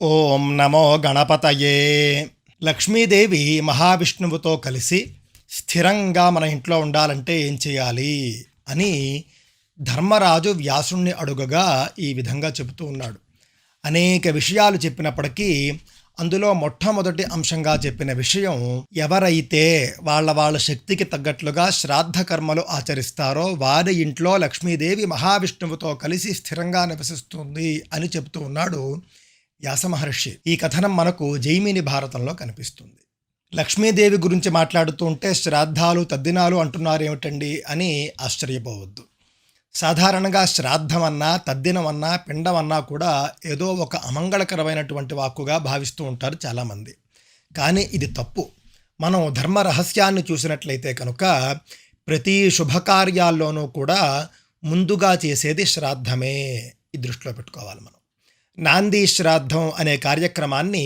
ఓం నమో గణపతయే. లక్ష్మీదేవి మహావిష్ణువుతో కలిసి స్థిరంగా మన ఇంట్లో ఉండాలంటే ఏం చేయాలి అని ధర్మరాజు వ్యాసుణ్ణి అడుగగా ఈ విధంగా చెబుతూ ఉన్నాడు. అనేక విషయాలు చెప్పినప్పటికీ అందులో మొట్టమొదటి అంశంగా చెప్పిన విషయం, ఎవరైతే వాళ్ళ శక్తికి తగ్గట్లుగా శ్రాద్ధ కర్మలు ఆచరిస్తారో వారి ఇంట్లో లక్ష్మీదేవి మహావిష్ణువుతో కలిసి స్థిరంగా నివసిస్తుంది అని చెబుతూ ఉన్నాడు వ్యాస మహర్షి. ఈ కథనం మనకు జైమిని భారతంలో కనిపిస్తుంది. లక్ష్మీదేవి గురించి మాట్లాడుతూ ఉంటే శ్రాద్ధాలు తద్దినాలు అంటున్నారు ఏమిటండి అని ఆశ్చర్యపోవద్దు. సాధారణంగా శ్రాద్ధం అన్నా తద్దినం అన్నా పిండం అన్నా కూడా ఏదో ఒక అమంగళకరమైనటువంటి వాక్కుగా భావిస్తూ ఉంటారు చాలామంది. కానీ ఇది తప్పు. మనం ధర్మ రహస్యాన్ని చూసినట్లయితే కనుక ప్రతి శుభకార్యాల్లోనూ కూడా ముందుగా చేసేది శ్రాద్ధమే. ఈ దృష్టిలో పెట్టుకోవాలి మనం. నాంది శ్రాద్ధం అనే కార్యక్రమాన్ని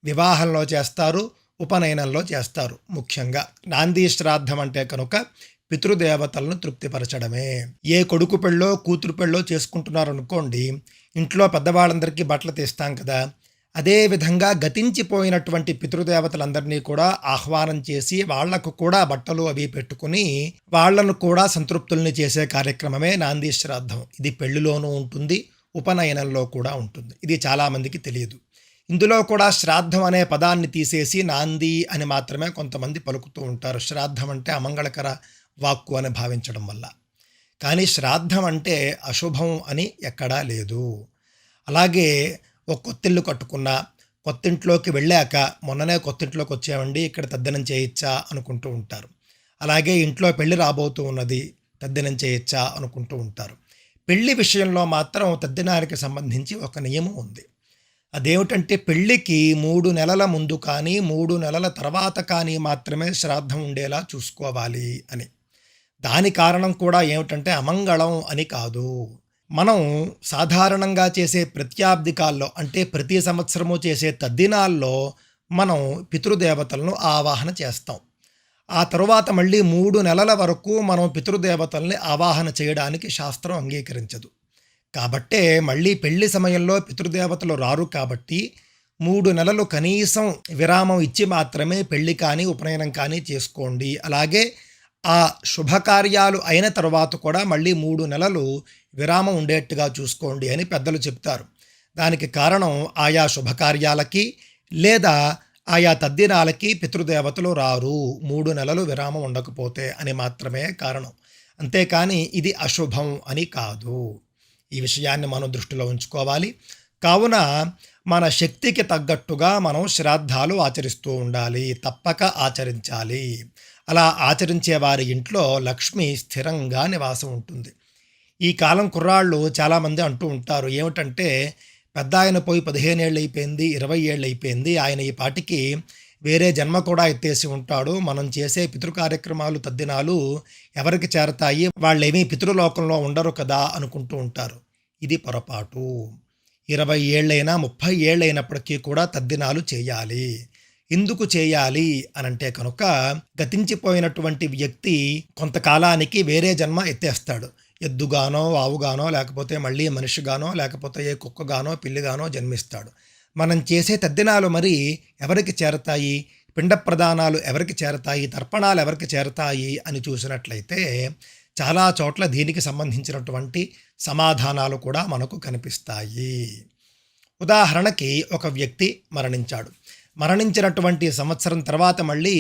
వివాహంలో చేస్తారు, ఉపనయనంలో చేస్తారు. ముఖ్యంగా నాంది శ్రాద్ధం అంటే కనుక పితృదేవతలను తృప్తిపరచడమే. ఏ కొడుకు పెళ్ళో కూతురు పెళ్ళో చేసుకుంటున్నారు అనుకోండి, ఇంట్లో పెద్దవాళ్ళందరికీ బట్టలు తీస్తాం కదా, అదేవిధంగా గతించిపోయినటువంటి పితృదేవతలందరినీ కూడా ఆహ్వానం చేసి వాళ్లకు కూడా బట్టలు అవి పెట్టుకుని వాళ్లను కూడా సంతృప్తుల్ని చేసే కార్యక్రమమే నాంది శ్రాద్ధం. ఇది పెళ్లిలోనూ ఉంటుంది, ఉపనయనంలో కూడా ఉంటుంది. ఇది చాలామందికి తెలియదు. ఇందులో కూడా శ్రాద్ధం అనే పదాన్ని తీసేసి నాంది అని మాత్రమే కొంతమంది పలుకుతూ ఉంటారు, శ్రాద్ధం అంటే అమంగళకర వాక్కు అని భావించడం వల్ల. కానీ శ్రాద్ధం అంటే అశుభం అని ఎక్కడా లేదు. అలాగే ఒక కొత్తిల్లు కట్టుకున్నా, కొత్తింట్లోకి వెళ్ళాక మొన్ననే కొత్తింట్లోకి వచ్చామండి ఇక్కడ తద్దినం చేయొచ్చా అనుకుంటూ ఉంటారు. అలాగే ఇంట్లో పెళ్లి రాబోతూ ఉన్నది, తద్దినం చేయొచ్చా అనుకుంటూ ఉంటారు. పెళ్లి విషయంలో మాత్రం తద్దినానికి సంబంధించి ఒక నియమం ఉంది. అదేమిటంటే పెళ్లికి 3 నెలల ముందు కానీ 3 నెలల తర్వాత కానీ మాత్రమే శ్రాద్ధం ఉండేలా చూసుకోవాలి అని. దాని కారణం కూడా ఏమిటంటే అమంగళం అని కాదు. మనం సాధారణంగా చేసే ప్రత్యాబ్దికాల్లో అంటే ప్రతి సంవత్సరము చేసే తద్దినాల్లో మనం పితృదేవతలను ఆవాహన చేస్తాం. ఆ తరువాత మళ్ళీ 3 నెలల వరకు మనం పితృదేవతల్ని ఆవాహన చేయడానికి శాస్త్రం అంగీకరించదు. కాబట్టే మళ్ళీ పెళ్లి సమయంలో పితృదేవతలు రారు కాబట్టి 3 నెలలు కనీసం విరామం ఇచ్చి మాత్రమే పెళ్లి కానీ ఉపనయనం కానీ చేసుకోండి. అలాగే ఆ శుభకార్యాలు అయిన తర్వాత కూడా మళ్ళీ 3 నెలలు విరామం ఉండేట్టుగా చూసుకోండి అని పెద్దలు చెప్తారు. దానికి కారణం ఆయా శుభకార్యాలకి లేదా ఆయా తద్దినాలకి పితృదేవతలు రారు, 3 నెలలు విరామం ఉండకపోతే అని మాత్రమే కారణం. అంతేకాని ఇది అశుభం అని కాదు. ఈ విషయాన్ని మనం దృష్టిలో ఉంచుకోవాలి. కావున మన శక్తికి తగ్గట్టుగా మనం శ్రాద్ధాలు ఆచరిస్తూ ఉండాలి, తప్పక ఆచరించాలి. అలా ఆచరించే వారి ఇంట్లో లక్ష్మి స్థిరంగా నివాసం ఉంటుంది. ఈ కాలం కుర్రాళ్ళు చాలామంది అంటూ ఉంటారు ఏమిటంటే, పెద్ద ఆయన పోయి 15 ఏళ్ళు అయిపోయింది, 20 ఏళ్ళు అయిపోయింది, ఆయన ఈ పాటికి వేరే జన్మ కూడా ఎత్తేసి ఉంటాడు, మనం చేసే పితృ కార్యక్రమాలు తద్దినాలు ఎవరికి చేరతాయి, వాళ్ళేమీ పితృలోకంలో ఉండరు కదా అనుకుంటూ ఉంటారు. ఇది పొరపాటు. 20 ఏళ్ళైనా 30 ఏళ్ళైనప్పటికీ కూడా తద్దినాలు చేయాలి. ఎందుకు చేయాలి అనంటే కనుక గతించిపోయినటువంటి వ్యక్తి కొంతకాలానికి వేరే జన్మ ఎత్తేస్తాడు. ఎద్దుగానో ఆవుగానో లేకపోతే మళ్ళీ మనిషిగానో లేకపోతే ఏ కుక్కగానో పిల్లిగానో జన్మిస్తాడు. మనం చేసే తద్దినాలు మరి ఎవరికి చేరతాయి, పిండ ప్రదానాలు ఎవరికి చేరతాయి, తర్పణాలు ఎవరికి చేరతాయి అని చూసినట్లయితే చాలా చోట్ల దీనికి సంబంధించినటువంటి సమాధానాలు కూడా మనకు కనిపిస్తాయి. ఉదాహరణకి ఒక వ్యక్తి మరణించినటువంటి సంవత్సరం తర్వాత మళ్ళీ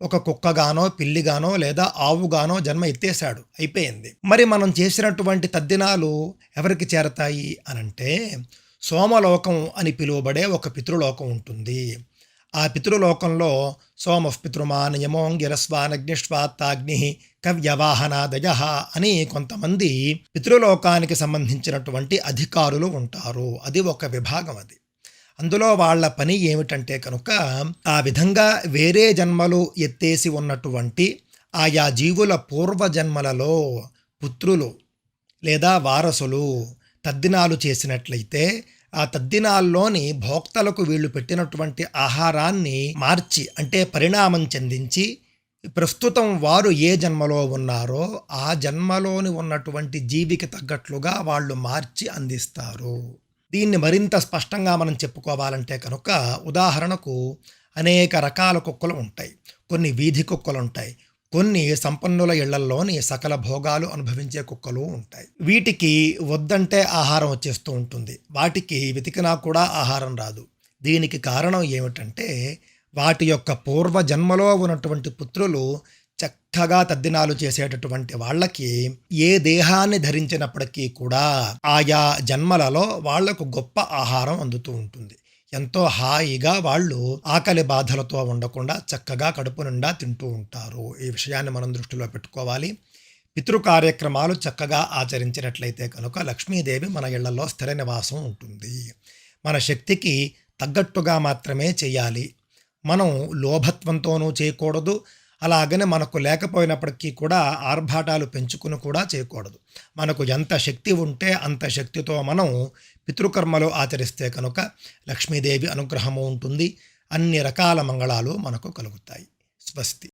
ఒక కుక్కగానో పిల్లిగానో లేదా ఆవుగానో జన్మ ఎత్తేసాడు, అయిపోయింది. మరి మనం చేసినటువంటి తద్దినాలు ఎవరికి చేరతాయి అనంటే సోమలోకం అని పిలువబడే ఒక పితృలోకం ఉంటుంది. ఆ పితృలోకంలో సోమ పితృమాన్ యమోంగిరస్వానగ్నిష్వాత్తాగ్ని కవ్యవాహనాదయ అని కొంతమంది పితృలోకానికి సంబంధించినటువంటి అధికారులు ఉంటారు. అది ఒక విభాగం. అది అందులో వాళ్ళ పని ఏమిటంటే కనుక ఆ విధంగా వేరే జన్మలు ఎత్తేసి ఉన్నటువంటి ఆయా జీవుల పూర్వజన్మలలో పుత్రులు లేదా వారసులు తద్దినాలు చేసినట్లయితే ఆ తద్దినాల్లోని భోక్తలకు వీళ్ళు పెట్టినటువంటి ఆహారాన్ని మార్చి అంటే పరిణామం చెందించి ప్రస్తుతం వారు ఏ జన్మలో ఉన్నారో ఆ జన్మలోని ఉన్నటువంటి జీవికి తగ్గట్లుగా వాళ్ళు మార్చి అందిస్తారు. దీన్ని మరింత స్పష్టంగా మనం చెప్పుకోవాలంటే కనుక ఉదాహరణకు అనేక రకాల కుక్కలు ఉంటాయి. కొన్ని వీధి కుక్కలు ఉంటాయి. కొన్ని సంపన్నుల ఇళ్లల్లోని సకల భోగాలు అనుభవించే కుక్కలు ఉంటాయి. వీటికి వద్దంటే ఆహారం వచ్చేస్తూ ఉంటుంది. వాటికి వెతికినా కూడా ఆహారం రాదు. దీనికి కారణం ఏమిటంటే వాటి యొక్క పూర్వజన్మలో ఉన్నటువంటి పుత్రులు చక్కగా తద్దినాలు చేసేటటువంటి వాళ్ళకి ఏ దేహాన్ని ధరించినప్పటికీ కూడా ఆయా జన్మలలో వాళ్లకు గొప్ప ఆహారం అందుతూ ఉంటుంది. ఎంతో హాయిగా వాళ్ళు ఆకలి బాధలతో ఉండకుండా చక్కగా కడుపు నిండా తింటూ ఉంటారు. ఈ విషయాన్ని మనం దృష్టిలో పెట్టుకోవాలి. పితృ కార్యక్రమాలు చక్కగా ఆచరించినట్లయితే కనుక లక్ష్మీదేవి మన ఇళ్లలో స్థిర నివాసం ఉంటుంది. మన శక్తికి తగ్గట్టుగా మాత్రమే చేయాలి. మనం లోభత్వంతోనూ చేయకూడదు. అలాగనే మనకు లేకపోయినప్పటికీ కూడా ఆర్భాటాలు పెంచుకుని కూడా చేయకూడదు. మనకు ఎంత శక్తి ఉంటే అంత శక్తితో మనం పితృకర్మలు ఆచరిస్తే కనుక లక్ష్మీదేవి అనుగ్రహము ఉంటుంది. అన్ని రకాల మంగళాలు మనకు కలుగుతాయి. స్వస్తి.